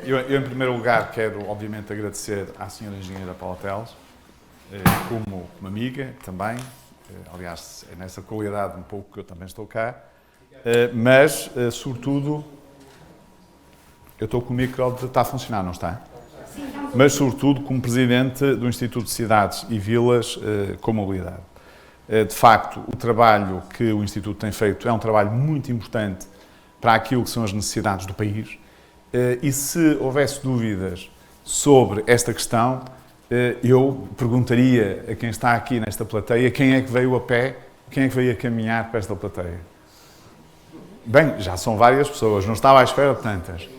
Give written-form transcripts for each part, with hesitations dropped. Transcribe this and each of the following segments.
Eu, em primeiro lugar, quero, obviamente, agradecer à senhora engenheira Paula Teles, como uma amiga também. Aliás, é nessa qualidade um pouco que eu também estou cá. Mas, sobretudo, eu estou com o micro, está a funcionar, não está? Sim, mas, sobretudo, como Presidente do Instituto de Cidades e Vilas com Mobilidade. De facto, o trabalho que o Instituto tem feito é um trabalho muito importante para aquilo que são as necessidades do país. E se houvesse dúvidas sobre esta questão, eu perguntaria a quem está aqui nesta plateia quem é que veio a pé, quem é que veio a caminhar para esta plateia. Bem, já são várias pessoas, não estava à espera de tantas.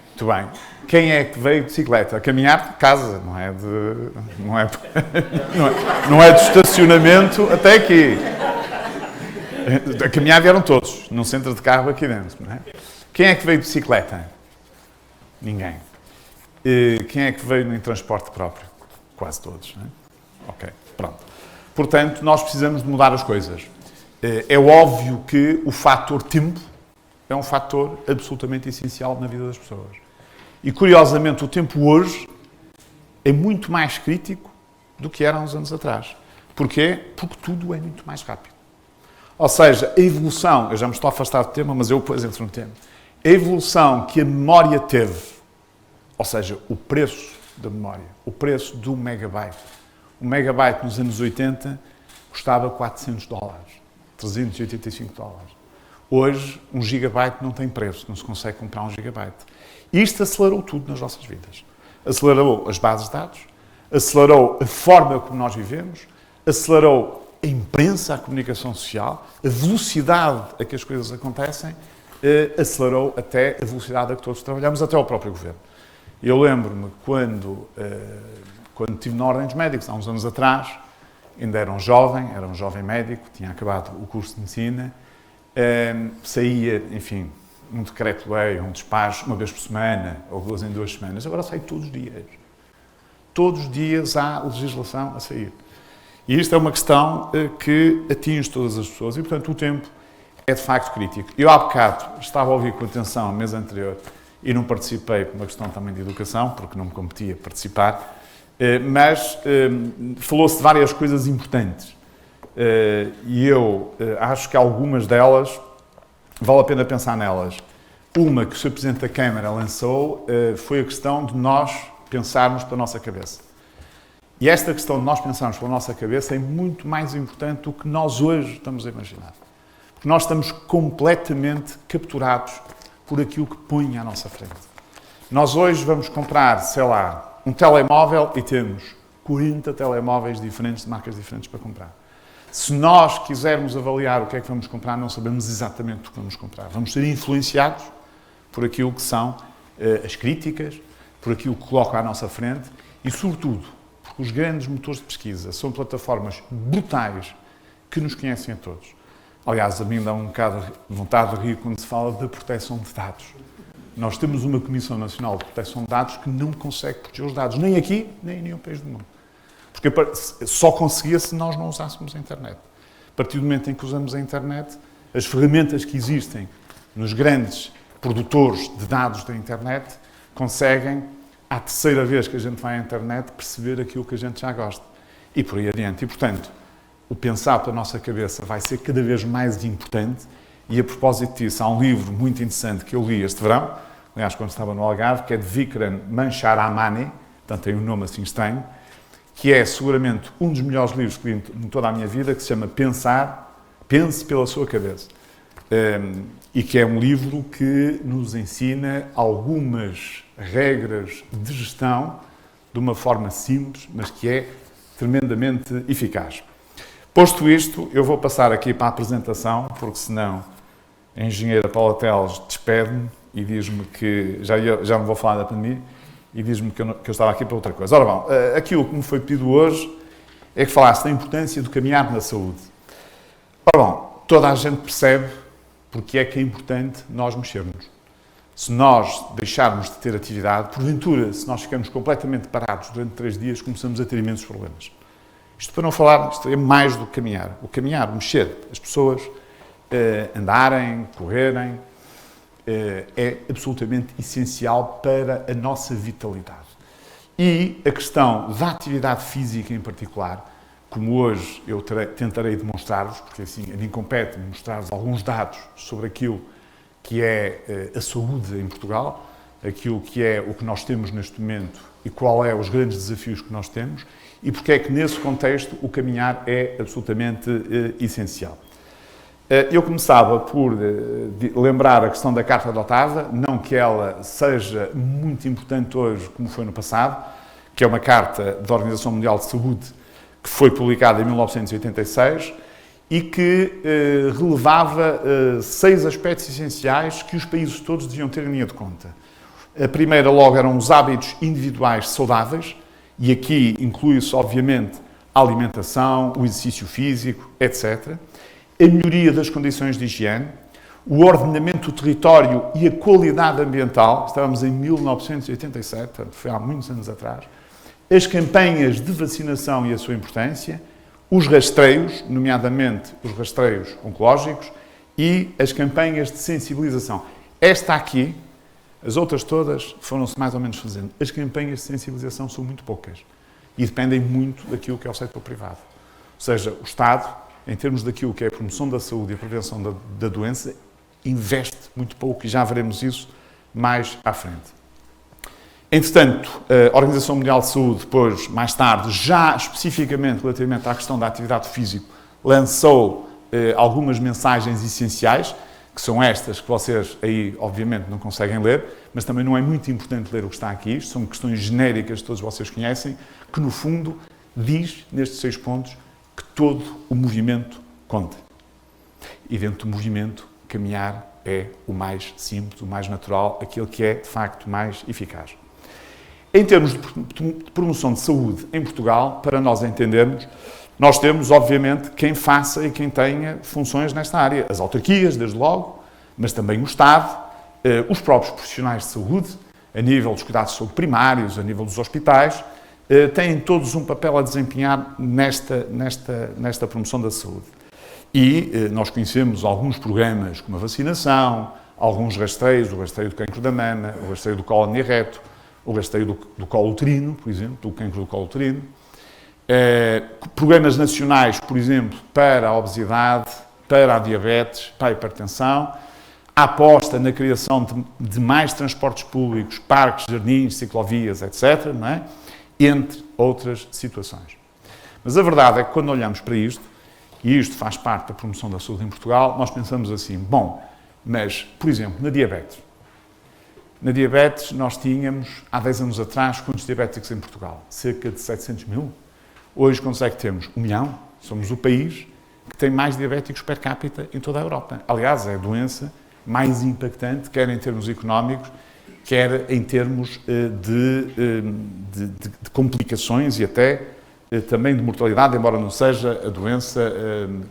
Muito bem. Quem é que veio de bicicleta? A caminhar de casa, não é de estacionamento até aqui. A caminhar vieram todos, num centro de carro aqui dentro. Não é? Quem é que veio de bicicleta? Ninguém. Quem é que veio em transporte próprio? Quase todos. Não é? Ok, pronto. Portanto, nós precisamos de mudar as coisas. É óbvio que o fator tempo é um fator absolutamente essencial na vida das pessoas. E, curiosamente, o tempo hoje é muito mais crítico do que era há uns anos atrás. Porquê? Porque tudo é muito mais rápido. Ou seja, a evolução, eu já me estou a afastar do tema, mas eu depois entro no tema. A evolução que a memória teve, ou seja, o preço da memória, o preço do megabyte. O megabyte nos anos 80 custava $400, $385. Hoje, um gigabyte não tem preço, não se consegue comprar um gigabyte. Isto acelerou tudo nas nossas vidas. Acelerou as bases de dados, acelerou a forma como nós vivemos, acelerou a imprensa, a comunicação social, a velocidade a que as coisas acontecem, acelerou até a velocidade a que todos trabalhamos, até o próprio governo. Eu lembro-me quando estive na Ordem dos Médicos, há uns anos atrás, ainda era um jovem médico, tinha acabado o curso de medicina, saía, enfim, um decreto-lei, um despacho, uma vez por semana, ou 2 em 2 semanas, agora sai todos os dias. Todos os dias há legislação a sair. E isto é uma questão que atinge todas as pessoas e, portanto, o tempo é de facto crítico. Eu, há bocado, estava a ouvir com atenção, no mês anterior, e não participei por uma questão também de educação, porque não me competia participar, mas falou-se de várias coisas importantes. E eu acho que algumas delas vale a pena pensar nelas. Uma que o Sr. Presidente da Câmara lançou foi a questão de nós pensarmos pela nossa cabeça. E esta questão de nós pensarmos pela nossa cabeça é muito mais importante do que nós hoje estamos a imaginar. Porque nós estamos completamente capturados por aquilo que põe à nossa frente. Nós hoje vamos comprar, sei lá, um telemóvel e temos 40 telemóveis diferentes, de marcas diferentes para comprar. Se nós quisermos avaliar o que é que vamos comprar, não sabemos exatamente o que vamos comprar. Vamos ser influenciados por aquilo que são as críticas, por aquilo que colocam à nossa frente e, sobretudo, porque os grandes motores de pesquisa são plataformas brutais que nos conhecem a todos. Aliás, a mim dá um bocado de vontade de rir quando se fala da proteção de dados. Nós temos uma Comissão Nacional de Proteção de Dados que não consegue proteger os dados, nem aqui, nem em nenhum país do mundo. Porque só conseguia se nós não usássemos a internet. A partir do momento em que usamos a internet, as ferramentas que existem nos grandes produtores de dados da internet conseguem, à terceira vez que a gente vai à internet, perceber aquilo que a gente já gosta. E por aí adiante. E, portanto, o pensar pela nossa cabeça vai ser cada vez mais importante. E, a propósito disso, há um livro muito interessante que eu li este verão, aliás, quando estava no Algarve, que é de Vikram Mancharamani, portanto, tem um nome assim estranho, que é seguramente um dos melhores livros que li em toda a minha vida, que se chama Pense pela Sua Cabeça. E que é um livro que nos ensina algumas regras de gestão de uma forma simples, mas que é tremendamente eficaz. Posto isto, eu vou passar aqui para a apresentação, porque senão a engenheira Paula Teles despede-me e diz-me que já não vou falar da pandemia, e diz-me que eu estava aqui para outra coisa. Ora bom, aquilo que me foi pedido hoje é que falasse da importância do caminhar na saúde. Ora bom, toda a gente percebe porque é que é importante nós mexermos. Se nós deixarmos de ter atividade, porventura, se nós ficamos completamente parados durante 3 dias, começamos a ter imensos problemas. Isto para não falar, isto é mais do que caminhar. O caminhar, mexer, as pessoas andarem, correrem, é absolutamente essencial para a nossa vitalidade. E a questão da atividade física em particular, como hoje eu tentarei demonstrar-vos, porque assim a mim compete mostrar-vos alguns dados sobre aquilo que é a saúde em Portugal, aquilo que é o que nós temos neste momento e qual é os grandes desafios que nós temos e porque é que nesse contexto o caminhar é absolutamente essencial. Eu começava por lembrar a questão da Carta de Otava, não que ela seja muito importante hoje como foi no passado, que é uma carta da Organização Mundial de Saúde que foi publicada em 1986 e que relevava 6 aspectos essenciais que os países todos deviam ter em linha de conta. A primeira logo eram os hábitos individuais saudáveis e aqui inclui-se obviamente a alimentação, o exercício físico, etc. A melhoria das condições de higiene, o ordenamento do território e a qualidade ambiental, estávamos em 1987, portanto foi há muitos anos atrás, as campanhas de vacinação e a sua importância, os rastreios, nomeadamente os rastreios oncológicos, e as campanhas de sensibilização. Esta aqui, as outras todas foram-se mais ou menos fazendo. As campanhas de sensibilização são muito poucas e dependem muito daquilo que é o setor privado. Ou seja, o Estado, em termos daquilo que é a promoção da saúde e a prevenção da doença, investe muito pouco e já veremos isso mais à frente. Entretanto, a Organização Mundial de Saúde, depois, mais tarde, já especificamente relativamente à questão da atividade física, lançou algumas mensagens essenciais, que são estas que vocês aí, obviamente, não conseguem ler, mas também não é muito importante ler o que está aqui. Isto são questões genéricas que todos vocês conhecem, que, no fundo, diz, nestes 6 pontos, que todo o movimento conta. E dentro do movimento, caminhar é o mais simples, o mais natural, aquele que é, de facto, mais eficaz. Em termos de promoção de saúde em Portugal, para nós entendermos, nós temos, obviamente, quem faça e quem tenha funções nesta área. As autarquias, desde logo, mas também o Estado, os próprios profissionais de saúde, a nível dos cuidados de saúde primários, a nível dos hospitais, têm todos um papel a desempenhar nesta promoção da saúde. E nós conhecemos alguns programas como a vacinação, alguns rastreios, o rastreio do cancro da mama, o rastreio do colo reto, o rastreio do colo uterino, por exemplo, do cancro do colo uterino. Programas nacionais, por exemplo, para a obesidade, para a diabetes, para a hipertensão. A aposta na criação de mais transportes públicos, parques, jardins, ciclovias, etc., não é? Entre outras situações. Mas a verdade é que quando olhamos para isto, e isto faz parte da promoção da saúde em Portugal, nós pensamos assim, bom, mas, por exemplo, na diabetes. Na diabetes nós tínhamos, há 10 anos atrás, quantos diabéticos em Portugal? Cerca de 700 mil. Hoje, quantos é que temos? 1 milhão. Somos o país que tem mais diabéticos per capita em toda a Europa. Aliás, é a doença mais impactante, quer em termos económicos, quer em termos de complicações e até também de mortalidade, embora não seja a doença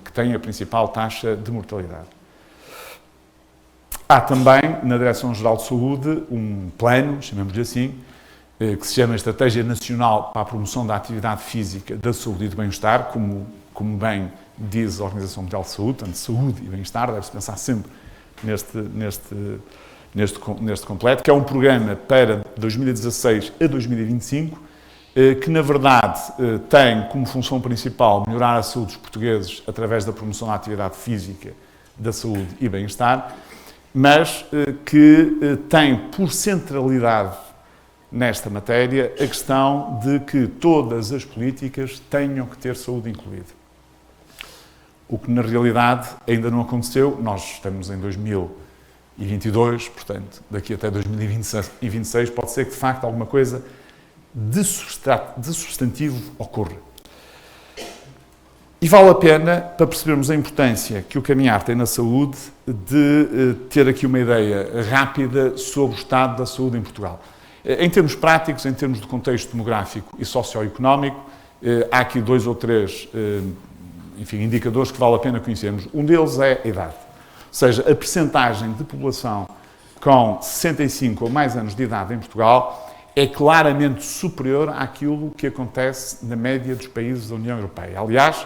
que tem a principal taxa de mortalidade. Há também, na Direção-Geral de Saúde, um plano, chamemos-lhe assim, que se chama Estratégia Nacional para a Promoção da Atividade Física, da Saúde e do Bem-Estar, como bem diz a Organização Mundial de Saúde, portanto, saúde e bem-estar, deve-se pensar sempre neste completo, que é um programa para 2016 a 2025, que, na verdade, tem como função principal melhorar a saúde dos portugueses através da promoção da atividade física, da saúde e bem-estar, mas que tem por centralidade nesta matéria a questão de que todas as políticas tenham que ter saúde incluída. O que, na realidade, ainda não aconteceu. Nós estamos em 2022, portanto, daqui até 2026 pode ser que, de facto, alguma coisa de substantivo ocorra. E vale a pena, para percebermos a importância que o caminhar tem na saúde, de ter aqui uma ideia rápida sobre o estado da saúde em Portugal. Em termos práticos, em termos de contexto demográfico e socioeconómico, há aqui 2 ou 3 indicadores que vale a pena conhecermos. Um deles é a idade. Ou seja, a percentagem de população com 65 ou mais anos de idade em Portugal é claramente superior àquilo que acontece na média dos países da União Europeia. Aliás,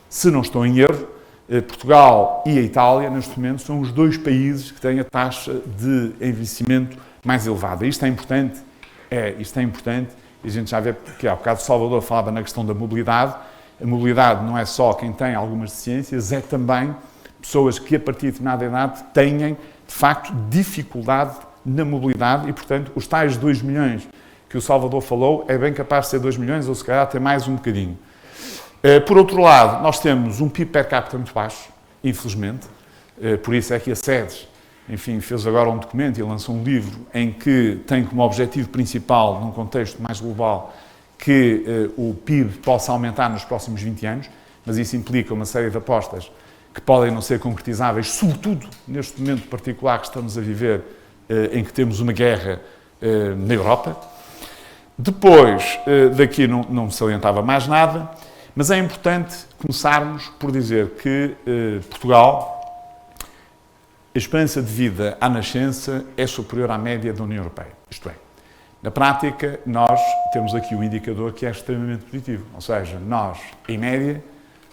se não estou em erro, Portugal e a Itália, neste momento, são os dois países que têm a taxa de envelhecimento mais elevada. Isto é importante? Isto é importante. E a gente já vê porque há bocado o Salvador falava na questão da mobilidade. A mobilidade não é só quem tem algumas deficiências, é também pessoas que a partir de determinada idade têm, de facto, dificuldade na mobilidade e, portanto, os tais 2 milhões que o Salvador falou é bem capaz de ser 2 milhões ou se calhar até mais um bocadinho. Por outro lado, nós temos um PIB per capita muito baixo, infelizmente, por isso é que a SEDES, enfim, fez agora um documento e lançou um livro em que tem como objetivo principal, num contexto mais global, que o PIB possa aumentar nos próximos 20 anos, mas isso implica uma série de apostas que podem não ser concretizáveis, sobretudo neste momento particular que estamos a viver, em que temos uma guerra na Europa. Depois, daqui não se salientava mais nada, mas é importante começarmos por dizer que Portugal, a esperança de vida à nascença é superior à média da União Europeia. Isto é, na prática, nós temos aqui um indicador que é extremamente positivo. Ou seja, nós, em média,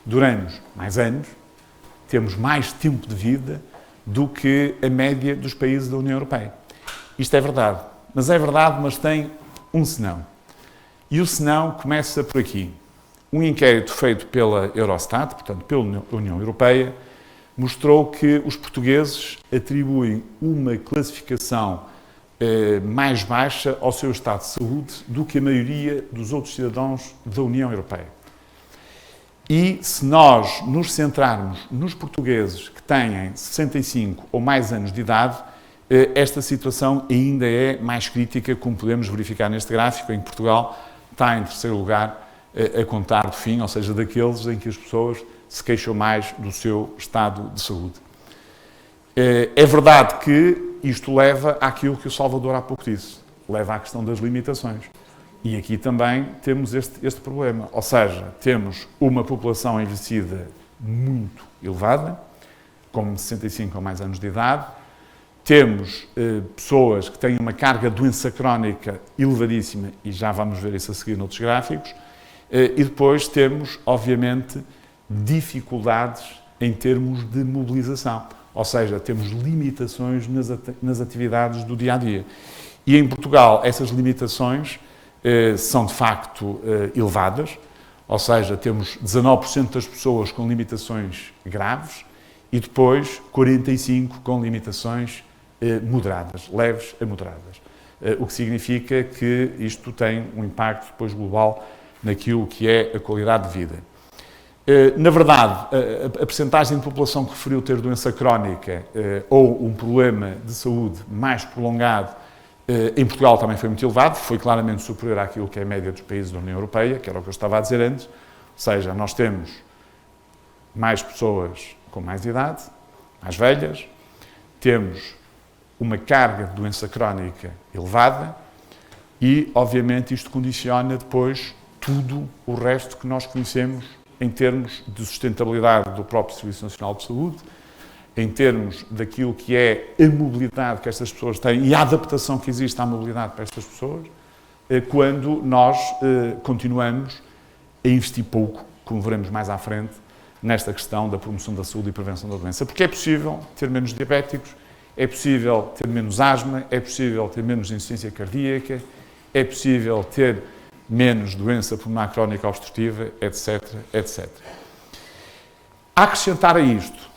duramos mais anos, temos mais tempo de vida do que a média dos países da União Europeia. Isto é verdade. Mas tem um senão. E o senão começa por aqui. Um inquérito feito pela Eurostat, portanto pela União Europeia, mostrou que os portugueses atribuem uma classificação mais baixa ao seu estado de saúde do que a maioria dos outros cidadãos da União Europeia. E se nós nos centrarmos nos portugueses que têm 65 ou mais anos de idade, esta situação ainda é mais crítica, como podemos verificar neste gráfico, em que Portugal está em terceiro lugar a contar do fim, ou seja, daqueles em que as pessoas se queixam mais do seu estado de saúde. É verdade que isto leva àquilo que o Salvador há pouco disse, leva à questão das limitações. E aqui também temos este problema, ou seja, temos uma população envelhecida muito elevada, com 65 ou mais anos de idade, temos pessoas que têm uma carga de doença crónica elevadíssima, e já vamos ver isso a seguir noutros gráficos, e depois temos, obviamente, dificuldades em termos de mobilização, ou seja, temos limitações nas atividades do dia-a-dia. E em Portugal essas limitações são de facto elevadas, ou seja, temos 19% das pessoas com limitações graves e depois 45% com limitações moderadas, leves a moderadas. O que significa que isto tem um impacto depois global naquilo que é a qualidade de vida. Na verdade, a percentagem de população que referiu ter doença crónica ou um problema de saúde mais prolongado em Portugal também foi muito elevado, foi claramente superior àquilo que é a média dos países da União Europeia, que era o que eu estava a dizer antes, ou seja, nós temos mais pessoas com mais idade, mais velhas, temos uma carga de doença crónica elevada e, obviamente, isto condiciona depois tudo o resto que nós conhecemos em termos de sustentabilidade do próprio Serviço Nacional de Saúde, em termos daquilo que é a mobilidade que estas pessoas têm e a adaptação que existe à mobilidade para estas pessoas, quando nós continuamos a investir pouco, como veremos mais à frente, nesta questão da promoção da saúde e prevenção da doença. Porque é possível ter menos diabéticos, é possível ter menos asma, é possível ter menos insuficiência cardíaca, é possível ter menos doença pulmonar crónica obstrutiva, etc, etc. A acrescentar a isto,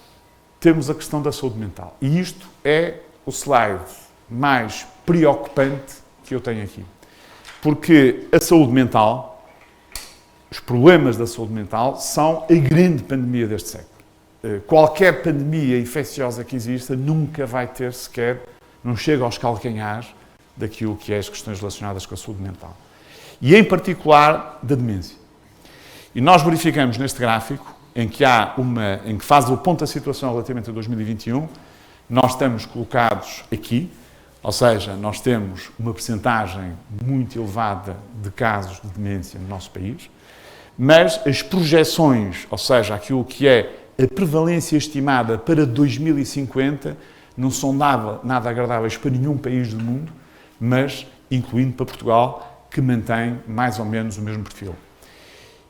temos a questão da saúde mental. E isto é o slide mais preocupante que eu tenho aqui. Porque a saúde mental, os problemas da saúde mental, são a grande pandemia deste século. Qualquer pandemia infecciosa que exista nunca vai ter sequer, não chega aos calcanhares daquilo que é as questões relacionadas com a saúde mental. E em particular da demência. E nós verificamos neste gráfico, em que faz o ponto da situação relativamente a 2021, nós estamos colocados aqui, ou seja, nós temos uma percentagem muito elevada de casos de demência no nosso país, mas as projeções, ou seja, aquilo que é a prevalência estimada para 2050, não são nada agradáveis para nenhum país do mundo, mas incluindo para Portugal, que mantém mais ou menos o mesmo perfil.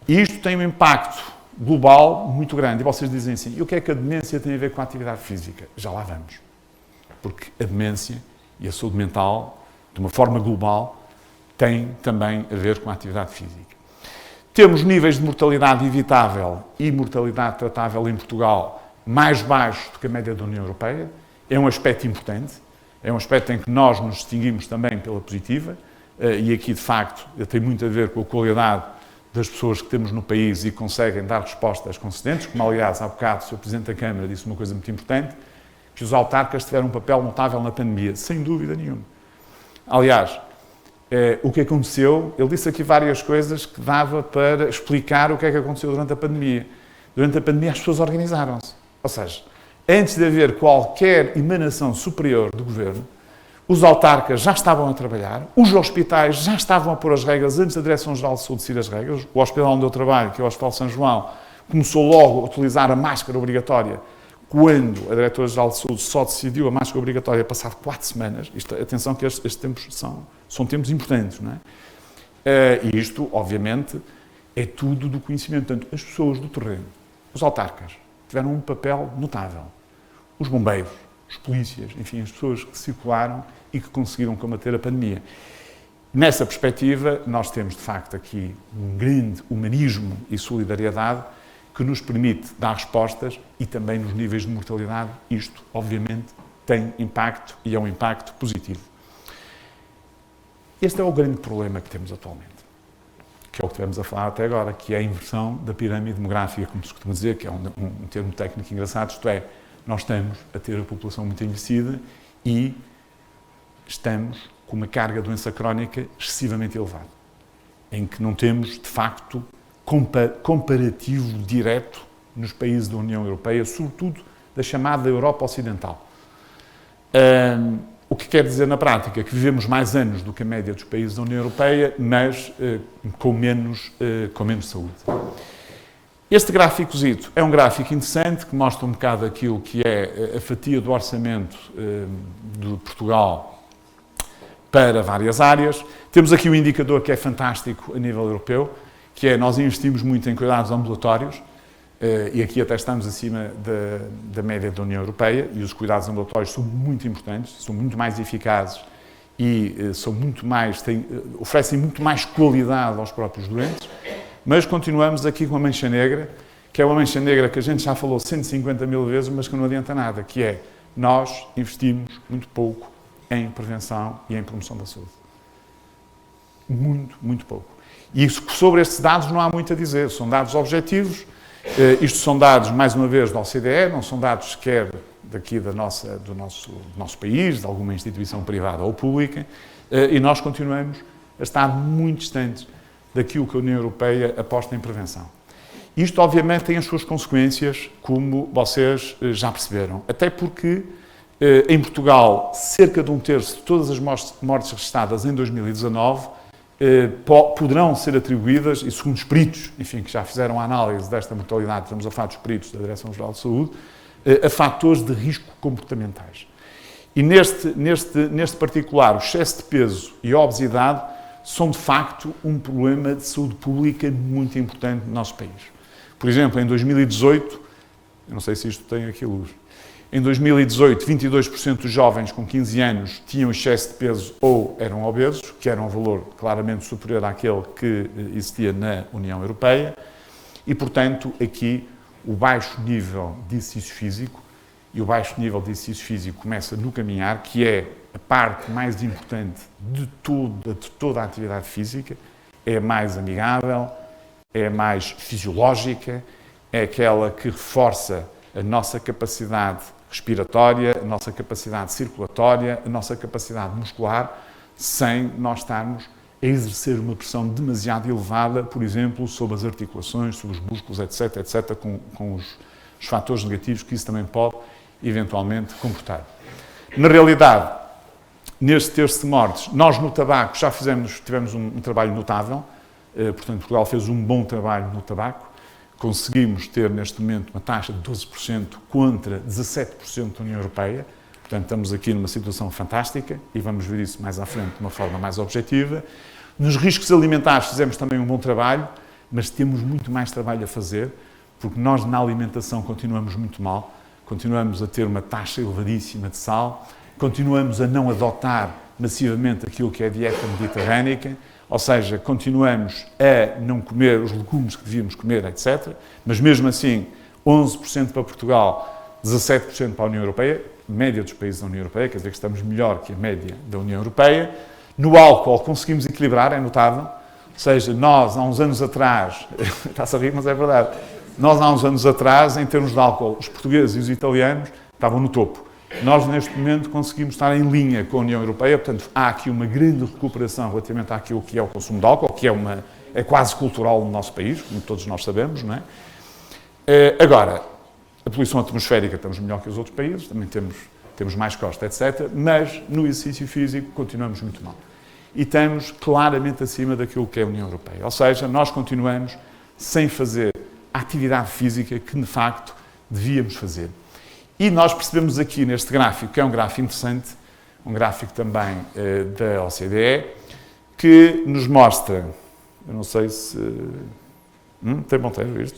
E isto tem um impacto global muito grande. E vocês dizem assim, e o que é que a demência tem a ver com a atividade física? Já lá vamos. Porque a demência e a saúde mental, de uma forma global, têm também a ver com a atividade física. Temos níveis de mortalidade evitável e mortalidade tratável em Portugal mais baixos do que a média da União Europeia. É um aspecto importante, é um aspecto em que nós nos distinguimos também pela positiva, e aqui, de facto, tem muito a ver com a qualidade das pessoas que temos no país e conseguem dar respostas consistentes, como, aliás, há bocado o Sr. Presidente da Câmara disse uma coisa muito importante, que os autarcas tiveram um papel notável na pandemia, sem dúvida nenhuma. Aliás, o que aconteceu, ele disse aqui várias coisas que dava para explicar o que é que aconteceu durante a pandemia. Durante a pandemia as pessoas organizaram-se. Ou seja, antes de haver qualquer emanação superior do governo, os autarcas já estavam a trabalhar, os hospitais já estavam a pôr as regras antes da Direção-Geral de Saúde decidir as regras. O hospital onde eu trabalho, que é o Hospital São João, começou logo a utilizar a máscara obrigatória quando a Diretora-Geral de Saúde só decidiu a máscara obrigatória passado 4 semanas. Atenção que estes tempos são tempos importantes, não é? E isto, obviamente, é tudo do conhecimento. Portanto, as pessoas do terreno, os autarcas, tiveram um papel notável. Os bombeiros, os polícias, enfim, as pessoas que circularam e que conseguiram combater a pandemia. Nessa perspectiva, nós temos, de facto, aqui um grande humanismo e solidariedade que nos permite dar respostas e também nos níveis de mortalidade. Isto, obviamente, tem impacto e é um impacto positivo. Este é o grande problema que temos atualmente, que é o que tivemos a falar até agora, que é a inversão da pirâmide demográfica, como se costuma dizer, que é um termo técnico engraçado, isto é, nós estamos a ter a população muito envelhecida e estamos com uma carga de doença crónica excessivamente elevada, em que não temos, de facto, comparativo direto nos países da União Europeia, sobretudo da chamada Europa Ocidental. O que quer dizer na prática que vivemos mais anos do que a média dos países da União Europeia, mas com menos saúde. Este gráficozito é um gráfico interessante que mostra um bocado aquilo que é a fatia do orçamento de Portugal para várias áreas. Temos aqui um indicador que é fantástico a nível europeu, que é nós investimos muito em cuidados ambulatórios, e aqui até estamos acima da média da União Europeia, e os cuidados ambulatórios são muito importantes, são muito mais eficazes e oferecem muito mais qualidade aos próprios doentes, mas continuamos aqui com uma mancha negra, que é uma mancha negra que a gente já falou 150 mil vezes, mas que não adianta nada, que é nós investimos muito pouco em prevenção e em promoção da saúde. Muito, muito pouco. E sobre estes dados não há muito a dizer, são dados objetivos. Isto são dados, mais uma vez, da OCDE, não são dados sequer daqui do nosso país, de alguma instituição privada ou pública, e nós continuamos a estar muito distantes daquilo que a União Europeia aposta em prevenção. Isto, obviamente, tem as suas consequências, como vocês já perceberam. Até porque, em Portugal, cerca de 1/3 de todas as mortes registadas em 2019 poderão ser atribuídas, e segundo os peritos, enfim, que já fizeram a análise desta mortalidade, estamos a falar dos peritos da Direção-Geral de Saúde, a fatores de risco comportamentais. E neste particular, o excesso de peso e a obesidade são, de facto, um problema de saúde pública muito importante no nosso país. Por exemplo, em 2018, eu não sei se isto tem aqui luz, em 2018, 22% dos jovens com 15 anos tinham excesso de peso ou eram obesos, que era um valor claramente superior àquele que existia na União Europeia, e, portanto, aqui o baixo nível de exercício físico, e o baixo nível de exercício físico começa no caminhar, que é a parte mais importante de toda a atividade física, é a mais amigável, é a mais fisiológica, é aquela que reforça a nossa capacidade respiratória, a nossa capacidade circulatória, a nossa capacidade muscular, sem nós estarmos a exercer uma pressão demasiado elevada, por exemplo, sobre as articulações, sobre os músculos, etc., com os fatores negativos que isso também pode, eventualmente, comportar. Na realidade, neste terço de mortes, nós no tabaco já tivemos um trabalho notável, portanto, Portugal fez um bom trabalho no tabaco, conseguimos ter neste momento uma taxa de 12% contra 17% da União Europeia, portanto estamos aqui numa situação fantástica e vamos ver isso mais à frente de uma forma mais objetiva. Nos riscos alimentares fizemos também um bom trabalho, mas temos muito mais trabalho a fazer, porque nós na alimentação continuamos muito mal, continuamos a ter uma taxa elevadíssima de sal, continuamos a não adotar massivamente aquilo que é a dieta mediterrânica, ou seja, continuamos a não comer os legumes que devíamos comer, etc. Mas mesmo assim, 11% para Portugal, 17% para a União Europeia, média dos países da União Europeia, quer dizer que estamos melhor que a média da União Europeia. No álcool conseguimos equilibrar, é notável, ou seja, nós há uns anos atrás, está-se a rir, mas é verdade, nós há uns anos atrás, em termos de álcool, os portugueses e os italianos estavam no topo. Nós, neste momento, conseguimos estar em linha com a União Europeia, portanto, há aqui uma grande recuperação relativamente àquilo que é o consumo de álcool, que é quase cultural no nosso país, como todos nós sabemos, não é? Agora, a poluição atmosférica estamos melhor que os outros países, também temos mais costa, etc., mas no exercício físico continuamos muito mal. E estamos claramente acima daquilo que é a União Europeia. Ou seja, nós continuamos sem fazer a atividade física que, de facto, devíamos fazer. E nós percebemos aqui neste gráfico, que é um gráfico interessante, um gráfico também da OCDE, que nos mostra, eu não sei se... tem ponteiro isto?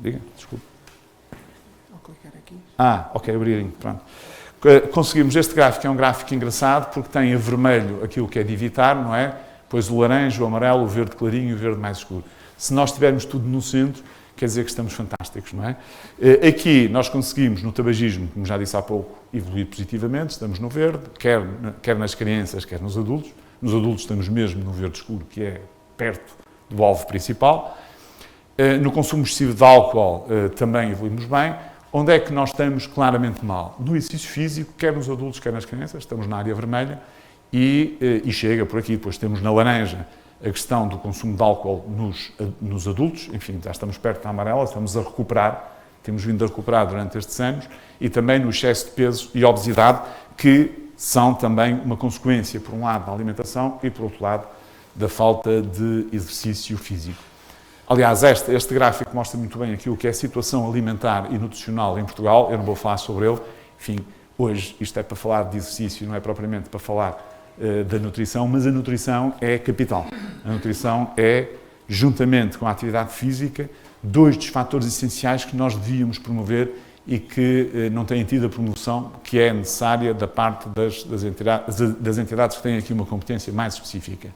Diga, desculpe. Vou clicar aqui. Ok, abrir, pronto. Conseguimos, este gráfico é um gráfico engraçado, porque tem a vermelho aquilo que é de evitar, não é? Depois o laranja, o amarelo, o verde clarinho e o verde mais escuro. Se nós tivermos tudo no centro, quer dizer que estamos fantásticos, não é? Aqui nós conseguimos, no tabagismo, como já disse há pouco, evoluir positivamente, estamos no verde, quer nas crianças, quer nos adultos. Nos adultos estamos mesmo no verde escuro, que é perto do alvo principal. No consumo excessivo de álcool também evoluímos bem. Onde é que nós estamos claramente mal? No exercício físico, quer nos adultos, quer nas crianças, estamos na área vermelha e chega por aqui. Depois temos na laranja a questão do consumo de álcool nos adultos, enfim, já estamos perto da amarela, estamos a recuperar, temos vindo a recuperar durante estes anos, e também no excesso de peso e obesidade, que são também uma consequência, por um lado, da alimentação e, por outro lado, da falta de exercício físico. Aliás, este gráfico mostra muito bem aquilo que é a situação alimentar e nutricional em Portugal, eu não vou falar sobre ele, enfim, hoje isto é para falar de exercício, não é propriamente para falar da nutrição, mas a nutrição é capital. A nutrição é, juntamente com a atividade física, dois dos fatores essenciais que nós devíamos promover e que não têm tido a promoção que é necessária da parte das entidades que têm aqui uma competência mais específica.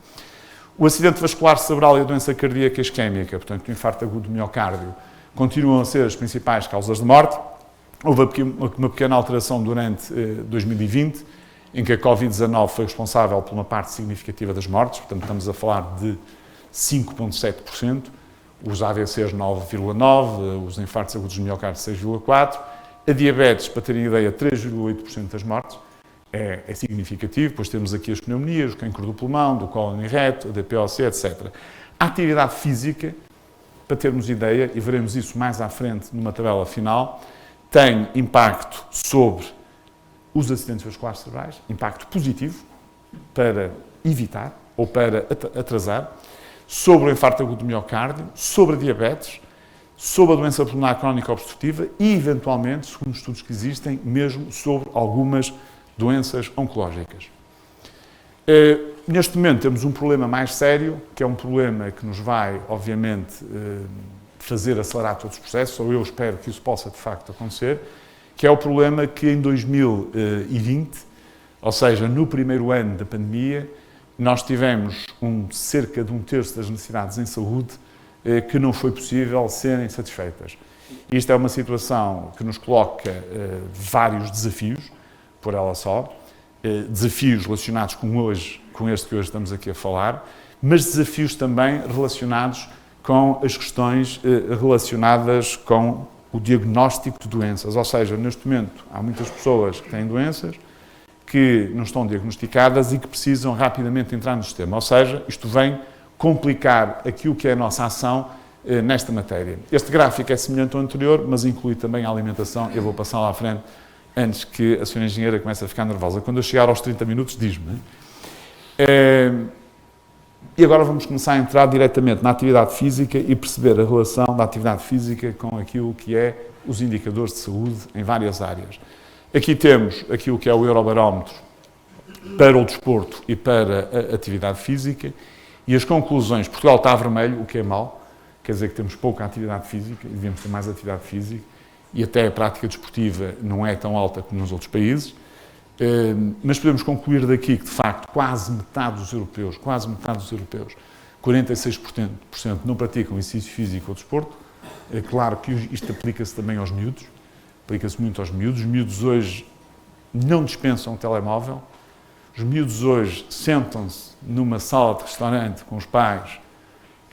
O acidente vascular cerebral e a doença cardíaca isquémica, portanto, o infarto agudo do miocárdio, continuam a ser as principais causas de morte. Houve uma pequena alteração durante 2020, em que a Covid-19 foi responsável por uma parte significativa das mortes, portanto estamos a falar de 5,7%, os AVCs 9,9%, os infartos agudos do miocárdio 6,4%, a diabetes, para terem ideia, 3,8% das mortes, é significativo, depois temos aqui as pneumonias, o cancro do pulmão, do cólon e reto, a DPOC, etc. A atividade física, para termos ideia, e veremos isso mais à frente numa tabela final, tem impacto sobre os acidentes vasculares cerebrais, impacto positivo para evitar ou para atrasar, sobre o infarto agudo do miocárdio, sobre a diabetes, sobre a doença pulmonar crónica obstrutiva e, eventualmente, segundo estudos que existem, mesmo sobre algumas doenças oncológicas. Neste momento temos um problema mais sério, que é um problema que nos vai, obviamente, fazer acelerar todos os processos, ou eu espero que isso possa, de facto, acontecer, que é o problema que em 2020, ou seja, no primeiro ano da pandemia, nós tivemos cerca de 1/3 das necessidades em saúde que não foi possível serem satisfeitas. Isto é uma situação que nos coloca vários desafios, por ela só, desafios relacionados com este que hoje estamos aqui a falar, mas desafios também relacionados com as questões relacionadas com o diagnóstico de doenças. Ou seja, neste momento há muitas pessoas que têm doenças que não estão diagnosticadas e que precisam rapidamente entrar no sistema. Ou seja, isto vem complicar aquilo que é a nossa ação nesta matéria. Este gráfico é semelhante ao anterior, mas inclui também a alimentação. Eu vou passar lá à frente antes que a senhora engenheira comece a ficar nervosa. Quando eu chegar aos 30 minutos, diz-me. E agora vamos começar a entrar diretamente na atividade física e perceber a relação da atividade física com aquilo que é os indicadores de saúde em várias áreas. Aqui temos aquilo que é o Eurobarómetro para o desporto e para a atividade física e as conclusões. Portugal está a vermelho, o que é mau. quer dizer que temos pouca atividade física e devemos ter mais atividade física, e até a prática desportiva não é tão alta como nos outros países, mas podemos concluir daqui que, de facto, quase metade dos europeus, 46% não praticam exercício físico ou desporto. É claro que isto aplica-se também aos miúdos, aplica-se muito aos miúdos. Os miúdos hoje não dispensam o telemóvel, os miúdos hoje sentam-se numa sala de restaurante com os pais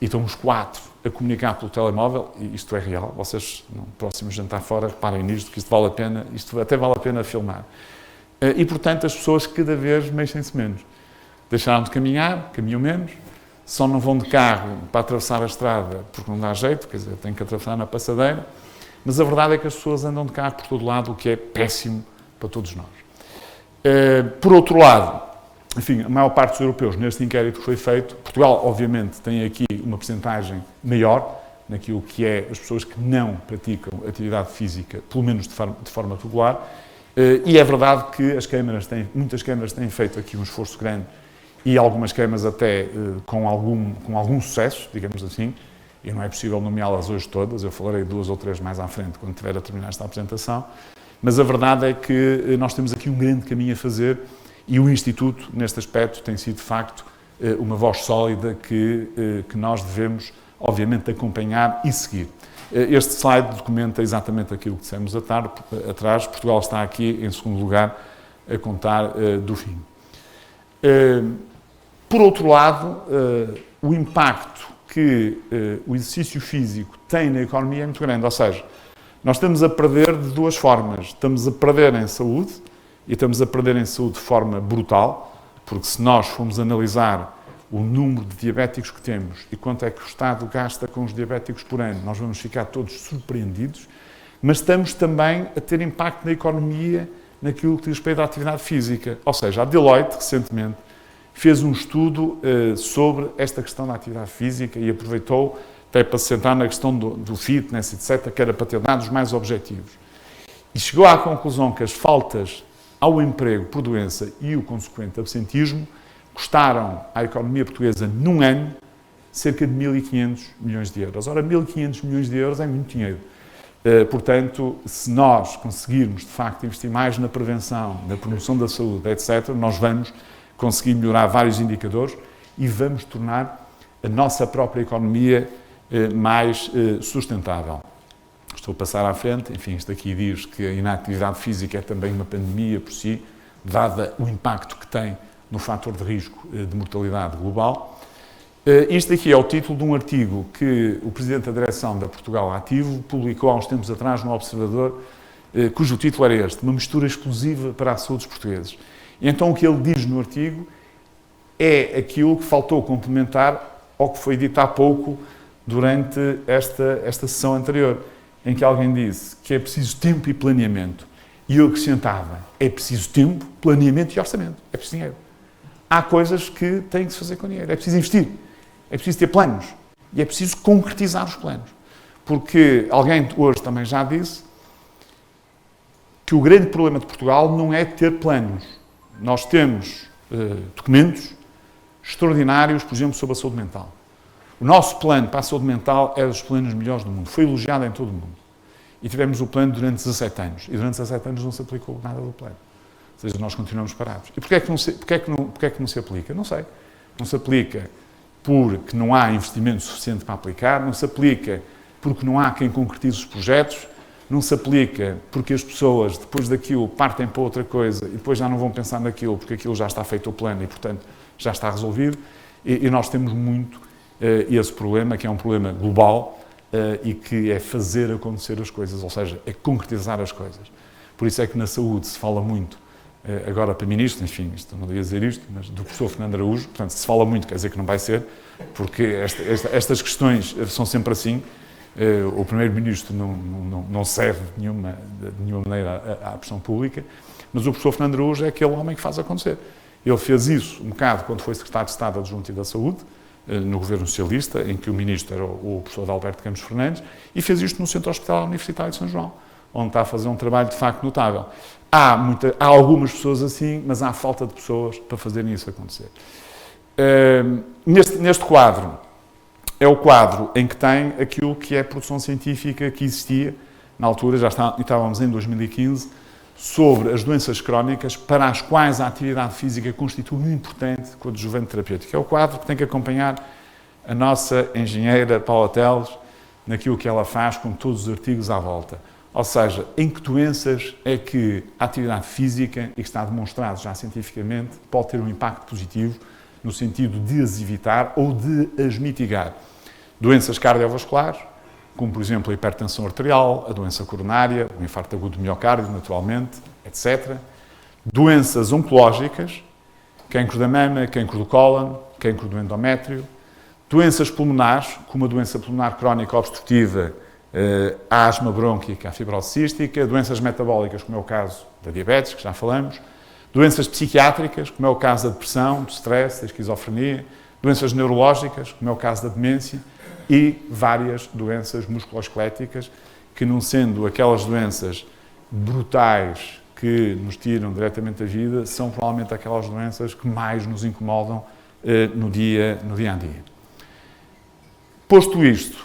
e estão os 4 a comunicar pelo telemóvel, e isto é real. Vocês, no próximo jantar fora, reparem nisto, que isto vale a pena, isto até vale a pena filmar. E, portanto, as pessoas cada vez mexem-se menos. Deixaram de caminhar, caminham menos, só não vão de carro para atravessar a estrada porque não dá jeito, quer dizer, têm que atravessar na passadeira, mas a verdade é que as pessoas andam de carro por todo lado, o que é péssimo para todos nós. Por outro lado, enfim, a maior parte dos europeus, neste inquérito que foi feito, Portugal, obviamente, tem aqui uma percentagem maior naquilo que é as pessoas que não praticam atividade física, pelo menos de forma regular, e é verdade que muitas câmaras têm feito aqui um esforço grande, e algumas câmaras até com algum sucesso, digamos assim, e não é possível nomeá-las hoje todas, eu falarei 2 ou 3 mais à frente, quando tiver a terminar esta apresentação, mas a verdade é que nós temos aqui um grande caminho a fazer, e o Instituto, neste aspecto, tem sido, de facto, uma voz sólida que nós devemos, obviamente, acompanhar e seguir. Este slide documenta exatamente aquilo que dissemos atrás. Portugal está aqui, em segundo lugar, a contar do fim. Por outro lado, o impacto que o exercício físico tem na economia é muito grande. Ou seja, nós estamos a perder de 2 formas. Estamos a perder em saúde, e estamos a perder em saúde de forma brutal, porque se nós formos analisar o número de diabéticos que temos e quanto é que o Estado gasta com os diabéticos por ano, nós vamos ficar todos surpreendidos, mas estamos também a ter impacto na economia naquilo que diz respeito à atividade física. Ou seja, a Deloitte, recentemente, fez um estudo sobre esta questão da atividade física e aproveitou até para se centrar na questão do fitness, etc., que era para ter dados mais objetivos. E chegou à conclusão que as faltas ao emprego por doença e o consequente absentismo custaram à economia portuguesa, num ano, cerca de 1.500 milhões de euros. Ora, 1.500 milhões de euros é muito dinheiro. Portanto, se nós conseguirmos, de facto, investir mais na prevenção, na promoção da saúde, etc., nós vamos conseguir melhorar vários indicadores e vamos tornar a nossa própria economia mais sustentável. Estou a passar à frente, enfim, isto aqui diz que a inatividade física é também uma pandemia por si, dada o impacto que tem no fator de risco de mortalidade global. Isto aqui é o título de um artigo que o Presidente da Direção da Portugal Ativo publicou há uns tempos atrás no Observador, cujo título era este: Uma mistura explosiva para a saúde dos portugueses. E então o que ele diz no artigo é aquilo que faltou complementar ao que foi dito há pouco durante esta sessão anterior, em que alguém disse que é preciso tempo e planeamento. E eu acrescentava, é preciso tempo, planeamento e orçamento. É preciso dinheiro. Há coisas que têm que se fazer com dinheiro. É preciso investir. É preciso ter planos. E é preciso concretizar os planos. Porque alguém hoje também já disse que o grande problema de Portugal não é ter planos. Nós temos documentos extraordinários, por exemplo, sobre a saúde mental. O nosso plano para a saúde mental é dos planos melhores do mundo. Foi elogiado em todo o mundo. E tivemos o plano durante 17 anos. E durante 17 anos não se aplicou nada do plano. Ou seja, nós continuamos parados. E porquê é que não se aplica? Não sei. Não se aplica porque não há investimento suficiente para aplicar, não se aplica porque não há quem concretize os projetos, não se aplica porque as pessoas, depois daquilo, partem para outra coisa e depois já não vão pensar naquilo porque aquilo já está feito o plano e, portanto, já está resolvido. E nós temos muito esse problema, que é um problema global e que é fazer acontecer as coisas, ou seja, é concretizar as coisas. Por isso é que na saúde se fala muito, agora para ministro, enfim, não devia dizer isto, mas do professor Fernando Araújo, portanto, se fala muito, quer dizer que não vai ser, porque estas questões são sempre assim. O primeiro-ministro não serve de nenhuma maneira à pressão pública, mas o professor Fernando Araújo é aquele homem que faz acontecer. Ele fez isso um bocado quando foi secretário de Estado adjunto da Saúde, no governo socialista, em que o ministro era o professor Alberto Campos Fernandes, e fez isto no Centro Hospitalar Universitário de São João, onde está a fazer um trabalho de facto notável. Há algumas pessoas assim, mas há falta de pessoas para fazerem isso acontecer. Neste quadro, é o quadro em que tem aquilo que é a produção científica que existia, na altura, estávamos em 2015, sobre as doenças crónicas para as quais a atividade física constitui um importante coadjuvante terapêutico. É o quadro que tem que acompanhar a nossa engenheira Paula Teles naquilo que ela faz com todos os artigos à volta. Ou seja, em que doenças é que a atividade física, e que está demonstrado já cientificamente, pode ter um impacto positivo no sentido de as evitar ou de as mitigar. Doenças cardiovasculares, como por exemplo a hipertensão arterial, a doença coronária, o infarto agudo do miocárdio, naturalmente, etc. Doenças oncológicas, cancro da mama, cancro do cólon, cancro do endométrio. Doenças pulmonares, como a doença pulmonar crónica obstrutiva, a asma brônquica, a fibrose cística. Doenças metabólicas, como é o caso da diabetes, que já falamos. Doenças psiquiátricas, como é o caso da depressão, do stress, da esquizofrenia. Doenças neurológicas, como é o caso da demência. E várias doenças musculoesqueléticas, que não sendo aquelas doenças brutais que nos tiram diretamente a vida, são provavelmente aquelas doenças que mais nos incomodam no dia a dia. Posto isto,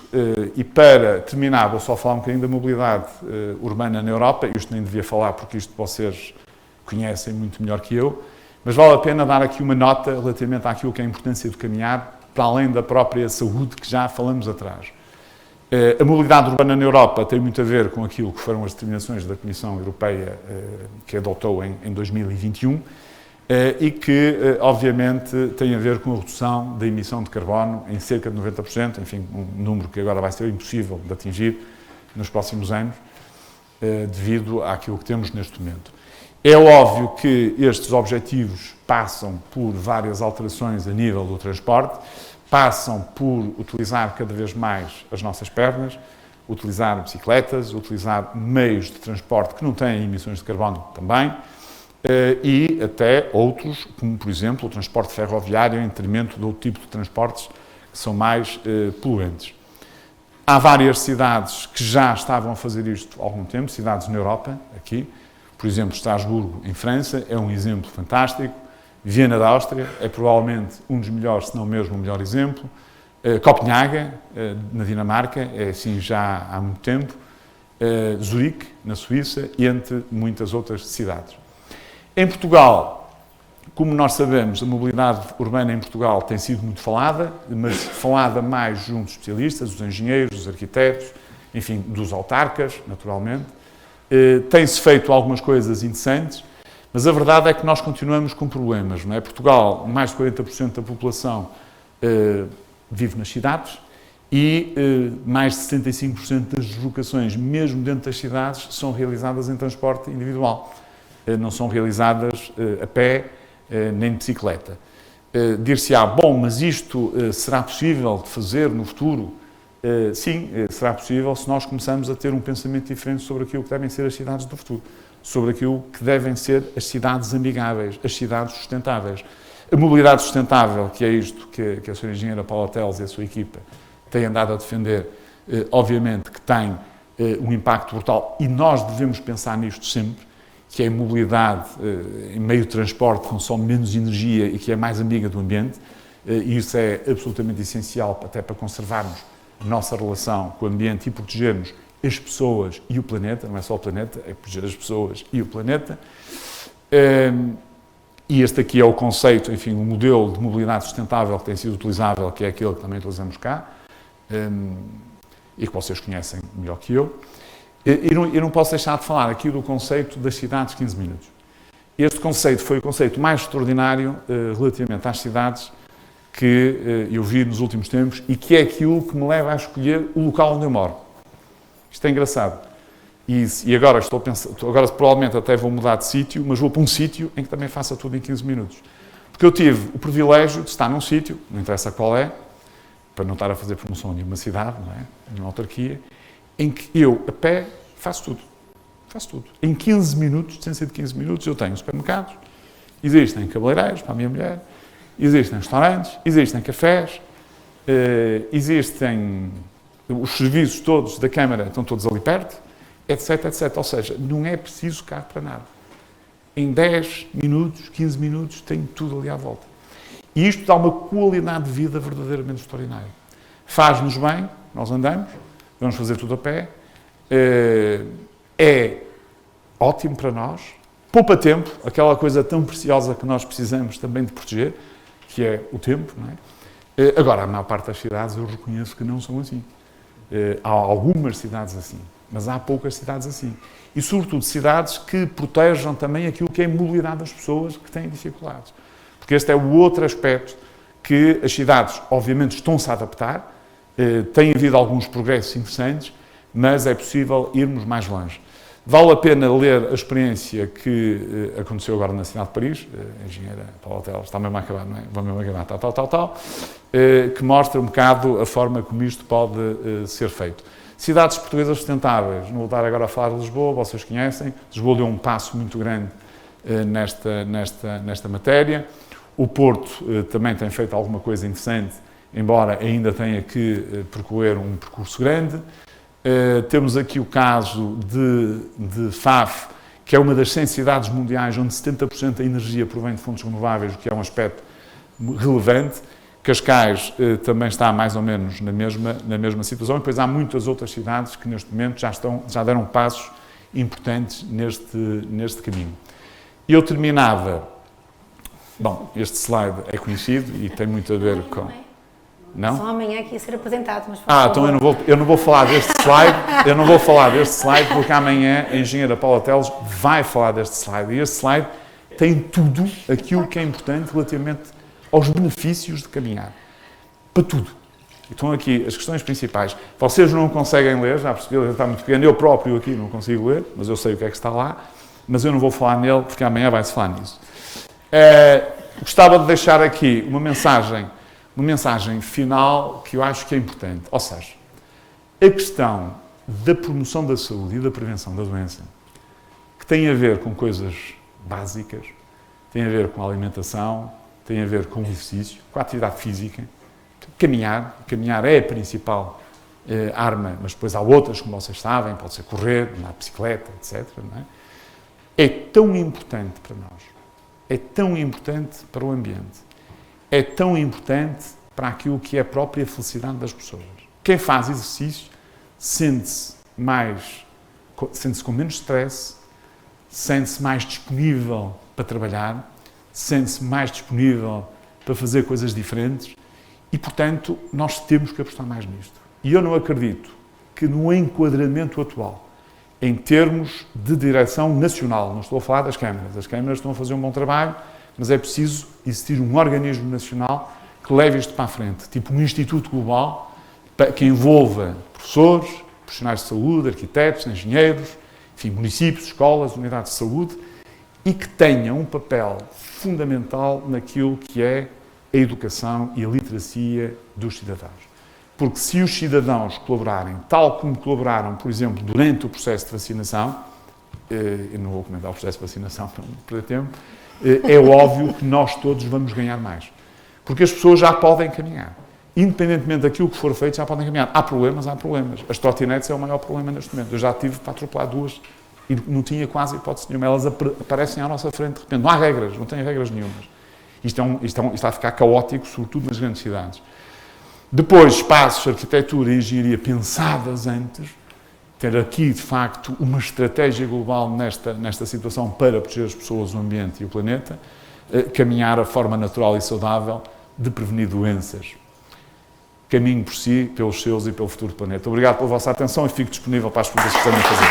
e para terminar, vou só falar um bocadinho da mobilidade urbana na Europa. Isto nem devia falar porque isto vocês conhecem muito melhor que eu, mas vale a pena dar aqui uma nota relativamente àquilo que é a importância do caminhar, para além da própria saúde que já falamos atrás. A mobilidade urbana na Europa tem muito a ver com aquilo que foram as determinações da Comissão Europeia que adotou em 2021 e que, obviamente, tem a ver com a redução da emissão de carbono em cerca de 90%, enfim, um número que agora vai ser impossível de atingir nos próximos anos, devido àquilo que temos neste momento. É óbvio que estes objetivos passam por várias alterações a nível do transporte, passam por utilizar cada vez mais as nossas pernas, utilizar bicicletas, utilizar meios de transporte que não têm emissões de carbono também, e até outros, como por exemplo o transporte ferroviário em detrimento de outro tipo de transportes que são mais poluentes. Há várias cidades que já estavam a fazer isto há algum tempo, cidades na Europa, aqui. Por exemplo, Estrasburgo, em França, é um exemplo fantástico. Viena, da Áustria, é provavelmente um dos melhores, se não mesmo o melhor exemplo. Copenhague, na Dinamarca, é assim já há muito tempo. Zurique, na Suíça, e entre muitas outras cidades. Em Portugal, como nós sabemos, a mobilidade urbana em Portugal tem sido muito falada, mas falada mais junto dos especialistas, dos engenheiros, dos arquitetos, enfim, dos autarcas, naturalmente. Tem-se feito algumas coisas interessantes, mas a verdade é que nós continuamos com problemas, não é? Portugal, mais de 40% da população vive nas cidades e mais de 75% das deslocações, mesmo dentro das cidades, são realizadas em transporte individual. Não são realizadas a pé nem de bicicleta. Dir-se-á, bom, mas isto será possível de fazer no futuro? Sim, será possível se nós começarmos a ter um pensamento diferente sobre aquilo que devem ser as cidades do futuro, sobre aquilo que devem ser as cidades amigáveis, as cidades sustentáveis. A mobilidade sustentável, que é isto que a Sra. Engenheira Paula Teles e a sua equipa têm andado a defender, obviamente que tem um impacto brutal e nós devemos pensar nisto sempre, que é a mobilidade em meio de transporte que consome menos energia e que é mais amiga do ambiente, e isso é absolutamente essencial até para conservarmos a nossa relação com o ambiente e protegermos as pessoas e o planeta, não é só o planeta, é proteger as pessoas e o planeta. E este aqui é o conceito, enfim, o modelo de mobilidade sustentável que tem sido utilizável, que é aquele que também utilizamos cá, e que vocês conhecem melhor que eu. Eu não posso deixar de falar aqui do conceito das cidades 15 minutos. Este conceito foi o conceito mais extraordinário relativamente às cidades que eu vi nos últimos tempos e que é aquilo que me leva a escolher o local onde eu moro. Isto é engraçado. E agora estou a pensar, agora provavelmente até vou mudar de sítio, mas vou para um sítio em que também faça tudo em 15 minutos. Porque eu tive o privilégio de estar num sítio, não interessa qual é, para não estar a fazer promoção em uma cidade, não é? Numa autarquia, em que eu, a pé, faço tudo. Faço tudo. Em 15 minutos, distância de 15 minutos, eu tenho supermercados, existem cabeleireiros para a minha mulher, existem restaurantes, existem cafés, existem os serviços todos da Câmara, estão todos ali perto, etc, etc. Ou seja, não é preciso carro para nada. Em 10 minutos, 15 minutos, tenho tudo ali à volta. E isto dá uma qualidade de vida verdadeiramente extraordinária. Faz-nos bem, nós andamos, vamos fazer tudo a pé, é ótimo para nós, poupa tempo, aquela coisa tão preciosa que nós precisamos também de proteger, que é o tempo, não é? Agora, a maior parte das cidades eu reconheço que não são assim. Há algumas cidades assim, mas há poucas cidades assim. E, sobretudo, cidades que protejam também aquilo que é a mobilidade das pessoas que têm dificuldades. Porque este é o outro aspecto que as cidades, obviamente, estão-se a adaptar, tem havido alguns progressos interessantes, mas é possível irmos mais longe. Vale a pena ler a experiência que aconteceu agora na cidade de Paris, a engenheira Paula Teles, está mesmo a acabar, não é? Vai mesmo acabar, tal, que mostra um bocado a forma como isto pode ser feito. Cidades portuguesas sustentáveis, não vou voltar agora a falar de Lisboa, vocês conhecem, Lisboa deu um passo muito grande nesta matéria. O Porto também tem feito alguma coisa interessante, embora ainda tenha que percorrer um percurso grande. Temos aqui o caso de Faf, que é uma das 100 cidades mundiais onde 70% da energia provém de fontes renováveis, o que é um aspecto relevante. Cascais também está mais ou menos na mesma situação. E depois há muitas outras cidades que neste momento já deram passos importantes neste caminho. Eu terminava... Bom, este slide é conhecido e tem muito a ver com... Não? Só amanhã aqui a ser apresentado, mas... Então eu não vou falar deste slide, porque amanhã a engenheira Paula Teles vai falar deste slide. E este slide tem tudo aquilo que é importante relativamente aos benefícios de caminhar. Para tudo. Estão aqui as questões principais. Vocês não conseguem ler, já perceberam, está muito pequeno. Eu próprio aqui não consigo ler, mas eu sei o que é que está lá. Mas eu não vou falar nele, porque amanhã vai-se falar nisso. Gostava de deixar aqui uma mensagem final que eu acho que é importante. Ou seja, a questão da promoção da saúde e da prevenção da doença, que tem a ver com coisas básicas, tem a ver com a alimentação, tem a ver com o exercício, com a atividade física, caminhar é a principal arma, mas depois há outras, como vocês sabem, pode ser correr, andar de bicicleta, etc. Não é? É tão importante para nós, é tão importante para o ambiente, é tão importante para aquilo que é a própria felicidade das pessoas. Quem faz exercício sente-se com menos stress, sente-se mais disponível para trabalhar, sente-se mais disponível para fazer coisas diferentes e, portanto, nós temos que apostar mais nisto. E eu não acredito que no enquadramento atual, em termos de direção nacional, não estou a falar das câmaras, as câmaras estão a fazer um bom trabalho, mas é preciso existir um organismo nacional que leve isto para a frente, tipo um instituto global, que envolva professores, profissionais de saúde, arquitetos, engenheiros, enfim, municípios, escolas, unidades de saúde, e que tenha um papel fundamental naquilo que é a educação e a literacia dos cidadãos. Porque se os cidadãos colaborarem, tal como colaboraram, por exemplo, durante o processo de vacinação, eu não vou comentar o processo de vacinação para não perder tempo, é óbvio que nós todos vamos ganhar mais. Porque as pessoas já podem caminhar. Independentemente daquilo que for feito, já podem caminhar. Há problemas. As trotinetes é o maior problema neste momento. Eu já tive para atropelar duas e não tinha quase hipótese nenhuma. Elas aparecem à nossa frente de repente. Não há regras, não tem regras nenhumas. Isto está a ficar caótico, sobretudo nas grandes cidades. Depois, espaços, arquitetura e engenharia pensadas antes, ter aqui, de facto, uma estratégia global nesta situação para proteger as pessoas, o ambiente e o planeta, caminhar a forma natural e saudável de prevenir doenças. Caminho por si, pelos seus e pelo futuro do planeta. Obrigado pela vossa atenção e fico disponível para as perguntas que tenham a fazer.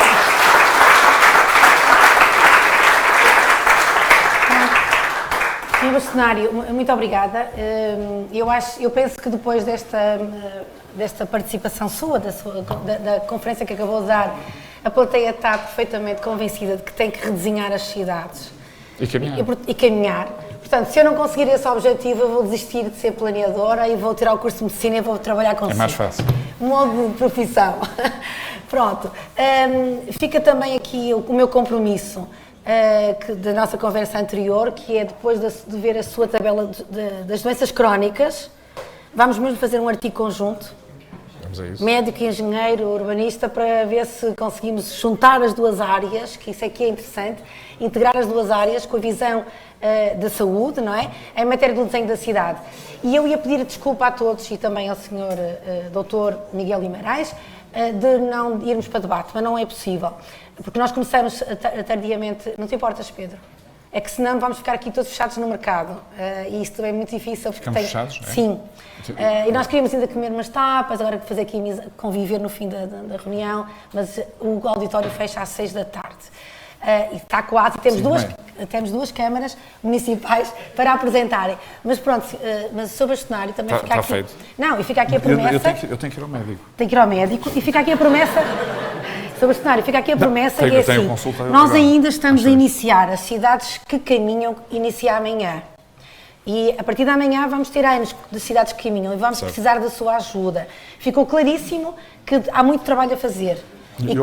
Senhor Bastonário, muito obrigada. Eu penso que depois desta participação sua, da conferência que acabou de dar, a plateia está perfeitamente convencida de que tem que redesenhar as cidades. E caminhar. Portanto, se eu não conseguir esse objetivo, eu vou desistir de ser planeadora e vou tirar o curso de medicina e vou trabalhar com É mais fácil. Modo de profissão. Pronto. Fica também aqui o meu compromisso da nossa conversa anterior, que é depois de ver a sua tabela das doenças crónicas, vamos mesmo fazer um artigo conjunto Vamos a isso. Médico, engenheiro, urbanista, para ver se conseguimos juntar as duas áreas, que isso é que é interessante, integrar as duas áreas com a visão da saúde, não é? Em matéria do desenho da cidade. E eu ia pedir desculpa a todos e também ao Sr. Dr. Miguel Guimarães de não irmos para debate, mas não é possível. Porque nós começamos tardiamente. Não te importas, Pedro? É que senão vamos ficar aqui todos fechados no mercado. E isso também é muito difícil. Ficamos fechados, é? Sim. E nós queríamos ainda comer umas tapas, agora fazer aqui conviver no fim da reunião, mas o auditório fecha às 6 da tarde. E está quase, temos duas câmaras municipais para apresentarem. Mas pronto, mas sobre o cenário também fica aqui... feito. Não, e fica aqui a promessa... Eu tenho que ir ao médico. Tem que ir ao médico e fica aqui a promessa... Sobre o cenário, fica aqui a promessa que é assim, nós ainda estamos a iniciar, as cidades que caminham inicia amanhã. E a partir de amanhã vamos ter anos de cidades que caminham e vamos precisar da sua ajuda. Ficou claríssimo que há muito trabalho a fazer.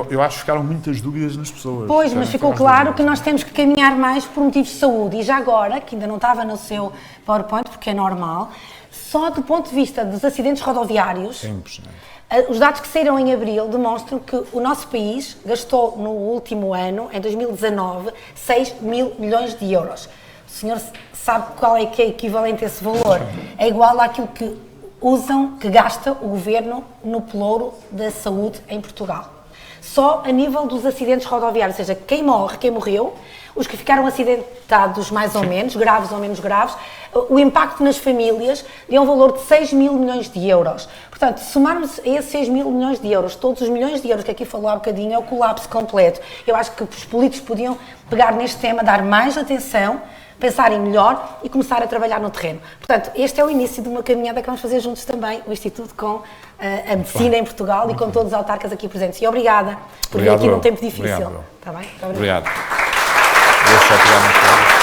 Eu acho que ficaram muitas dúvidas nas pessoas. Pois, mas ficou claro que nós temos que caminhar mais por motivos de saúde. E já agora, que ainda não estava no seu PowerPoint, porque é normal, só do ponto de vista dos acidentes rodoviários... É impressionante. Os dados que saíram em abril demonstram que o nosso país gastou no último ano, em 2019, 6 mil milhões de euros. O senhor sabe qual é que é equivalente a esse valor? É igual àquilo que gasta o governo no pelouro da saúde em Portugal. Só a nível dos acidentes rodoviários, ou seja, quem morreu, os que ficaram acidentados mais ou menos, graves ou menos graves, o impacto nas famílias é um valor de 6 mil milhões de euros. Portanto, se somarmos a esses 6 mil milhões de euros, todos os milhões de euros que aqui falou há bocadinho, é o colapso completo. Eu acho que os políticos podiam pegar neste tema, dar mais atenção, pensarem melhor e começar a trabalhar no terreno. Portanto, este é o início de uma caminhada que vamos fazer juntos também, o Instituto com a Medicina em Portugal e com todos os autarcas aqui presentes. E obrigada por vir aqui num tempo difícil. Obrigado. Está bem? Obrigado. Deixa eu tirar uma coisa.